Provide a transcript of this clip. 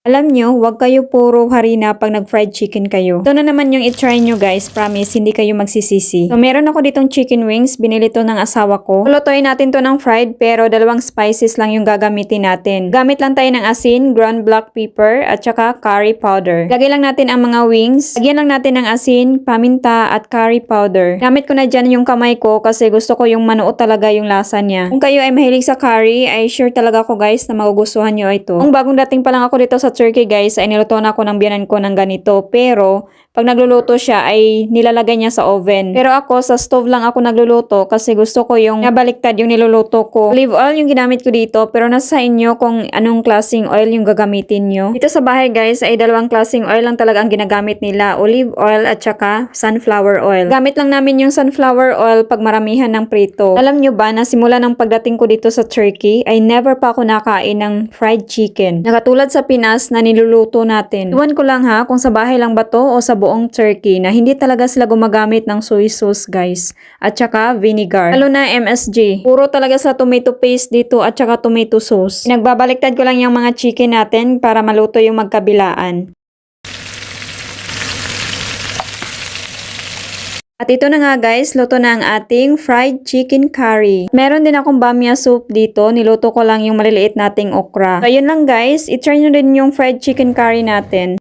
Alam nyo, huwag kayo puro harina pag nag-fried chicken kayo. Ito na naman yung i-try nyo guys, promise, hindi kayo magsisisi. So, meron ako ditong chicken wings, binili to ng asawa ko. Lutuin natin to ng fried, pero dalawang spices lang yung gagamitin natin. Gamit lang tayo ng asin, ground black pepper, at saka curry powder. Lagay lang natin ang mga wings. Lagyan lang natin ng asin, paminta, at curry powder. Gamit ko na dyan yung kamay ko kasi gusto ko yung manuot talaga yung lasa niya. Kung kayo ay mahilig sa curry, ay sure talaga ako guys na magugustuhan nyo ito. Kung bagong dating pa lang ako dito sa Turkey guys, ay niluto na ako ng biyanan ko ng ganito. Pero, pag nagluluto siya ay nilalagay niya sa oven. Pero ako, sa stove lang ako nagluluto kasi gusto ko yung nabaliktad yung niluluto ko. Olive oil yung ginamit ko dito, pero nasa inyo kung anong klaseng oil yung gagamitin nyo. Dito sa bahay guys, ay dalawang klaseng oil lang talaga ang ginagamit nila. Olive oil at saka sunflower oil. Gamit lang namin yung sunflower oil pag maramihan ng prito. Alam nyo ba na simula ng pagdating ko dito sa Turkey, ay never pa ako nakain ng fried chicken. Nakatulad sa Pinas na niluluto natin. Iwan ko lang ha kung sa bahay lang ba to o sa buong Turkey na hindi talaga sila gumagamit ng soy sauce guys at saka vinegar. Lalo na MSG. Puro talaga sa tomato paste dito at saka tomato sauce. Nagbabaliktad ko lang yung mga chicken natin para maluto yung magkabilaan. At ito na nga guys, luto na ang ating fried chicken curry. Meron din akong bamia soup dito, niluto ko lang yung maliliit nating okra. So yun lang guys, i-try nyo din yung fried chicken curry natin.